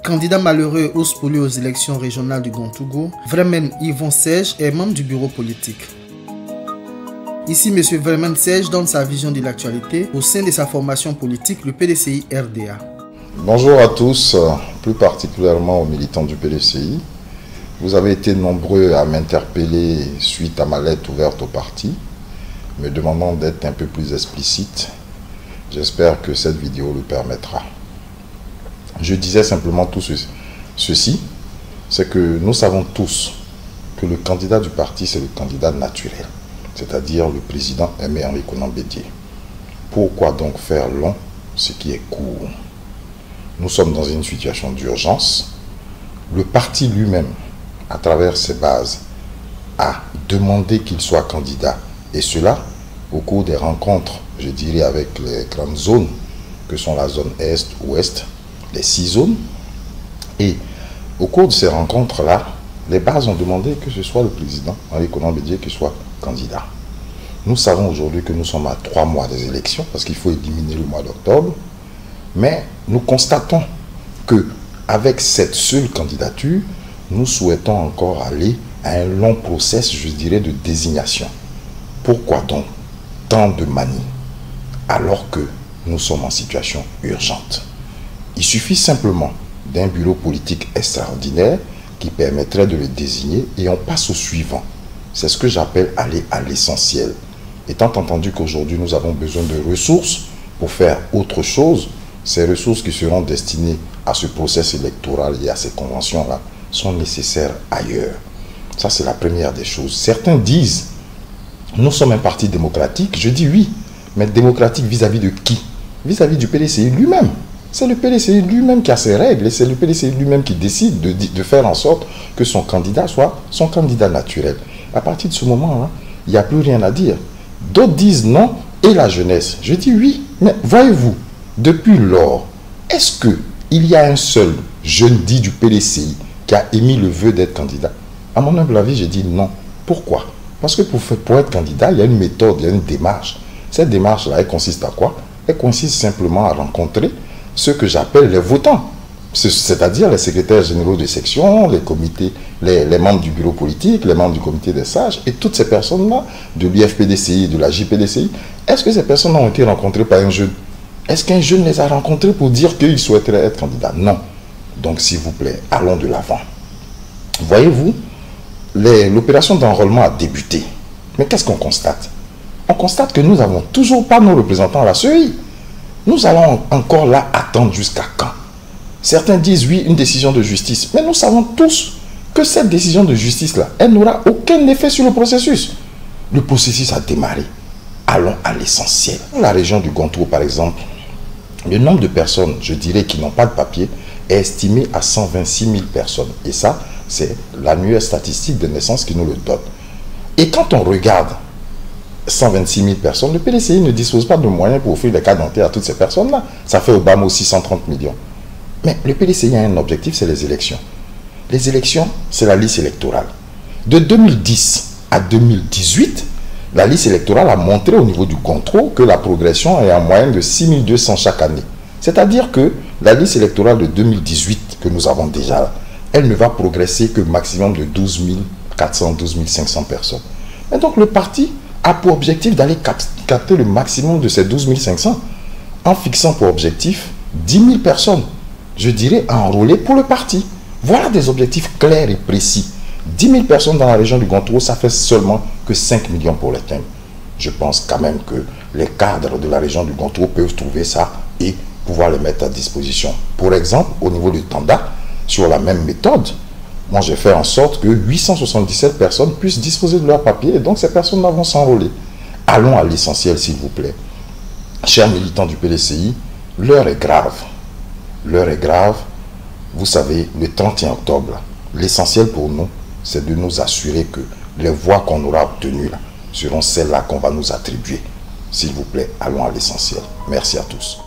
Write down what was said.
Candidat malheureux ou spolié aux élections régionales du Gontougo, Vremen Yvon Serge est membre du bureau politique. Ici, M. Vremen Serge donne sa vision de l'actualité au sein de sa formation politique, le PDCI RDA. Bonjour à tous, plus particulièrement aux militants du PDCI. Vous avez été nombreux à m'interpeller suite à ma lettre ouverte au parti, me demandant d'être un peu plus explicite. J'espère que cette vidéo le permettra. Je disais simplement tout ceci, c'est que nous savons tous que le candidat du parti, c'est le candidat naturel, c'est-à-dire le président Aimé-Henri Konan Bédié. Pourquoi donc faire long ce qui est court? Nous sommes dans une situation d'urgence. Le parti lui-même, à travers ses bases, a demandé qu'il soit candidat. Et cela, au cours des rencontres, je dirais, avec les grandes zones, que sont la zone Est, Ouest, les 6 zones. Et au cours de ces rencontres-là, les bases ont demandé que ce soit le président Henri Konan Bédié qui soit candidat. Nous savons aujourd'hui que nous sommes à 3 mois des élections, parce qu'il faut éliminer le mois d'octobre. Mais nous constatons qu'avec cette seule candidature, nous souhaitons encore aller à un long processus, je dirais, de désignation. Pourquoi donc tant de manie alors que nous sommes en situation urgente? Il suffit simplement d'un bureau politique extraordinaire qui permettrait de le désigner et on passe au suivant. C'est ce que j'appelle aller à l'essentiel. Étant entendu qu'aujourd'hui nous avons besoin de ressources pour faire autre chose, ces ressources qui seront destinées à ce processus électoral et à ces conventions-là sont nécessaires ailleurs. Ça, c'est la première des choses. Certains disent, nous sommes un parti démocratique. Je dis oui, mais démocratique vis-à-vis de qui? Vis-à-vis du PDCI lui-même. C'est le PDCI lui-même qui a ses règles et c'est le PDCI lui-même qui décide de faire en sorte que son candidat soit son candidat naturel. À partir de ce moment-là, il n'y a plus rien à dire. D'autres disent non et la jeunesse. Je dis oui, mais voyez-vous, depuis lors, est-ce qu'il y a un seul jeune dit du PDCI qui a émis le vœu d'être candidat? À mon humble avis, j'ai dit non. Pourquoi? Parce que pour être candidat, il y a une méthode, il y a une démarche. Cette démarche-là, elle consiste à quoi? Elle consiste simplement à rencontrer ceux que j'appelle les votants, c'est-à-dire les secrétaires généraux de section, les comités, les membres du bureau politique, les membres du comité des sages, et toutes ces personnes-là, de l'IFPDCI, de la JPDCI. Est-ce que ces personnes ont été rencontrées par un jeune? Est-ce qu'un jeune les a rencontrés pour dire qu'il souhaiterait être candidat? Non. Donc, s'il vous plaît, allons de l'avant. Voyez-vous, l'opération d'enrôlement a débuté. Mais qu'est-ce qu'on constate? On constate que nous n'avons toujours pas nos représentants à la CEI. Nous allons encore là attendre jusqu'à quand? Certains disent oui, une décision de justice. Mais nous savons tous que cette décision de justice-là, elle n'aura aucun effet sur le processus. Le processus a démarré. Allons à l'essentiel. Dans la région du Gontougo, par exemple, le nombre de personnes, je dirais, qui n'ont pas de papier est estimé à 126 000 personnes. Et ça, c'est l'annuaire statistique de naissance qui nous le donne. Et quand on regarde 126 000 personnes, le PDCI ne dispose pas de moyens pour offrir des cartes dentaires à toutes ces personnes-là. Ça fait au bas mot 630 millions. Mais le PDCI a un objectif, c'est les élections. Les élections, c'est la liste électorale. De 2010 à 2018, la liste électorale a montré au niveau du contrôle que la progression est en moyenne de 6 200 chaque année. C'est-à-dire que la liste électorale de 2018 que nous avons déjà, elle ne va progresser que maximum de 12 400, 12 500 personnes. Et donc le parti a pour objectif d'aller capter le maximum de ces 12 500 en fixant pour objectif 10 000 personnes, je dirais, à enrôler pour le parti. Voilà des objectifs clairs et précis. 10 000 personnes dans la région du Gontougo, ça fait seulement que 5 millions pour les thèmes. Je pense quand même que les cadres de la région du Gontougo peuvent trouver ça et pouvoir le mettre à disposition. Pour exemple, au niveau du Tanda, sur la même méthode, moi j'ai fait en sorte que 877 personnes puissent disposer de leur papier et donc ces personnes vont s'enrôler. Allons à l'essentiel, s'il vous plaît. Chers militants du PDCI, l'heure est grave. L'heure est grave. Vous savez, le 31 octobre, l'essentiel pour nous, c'est de nous assurer que les voix qu'on aura obtenues là, seront celles-là qu'on va nous attribuer. S'il vous plaît, allons à l'essentiel. Merci à tous.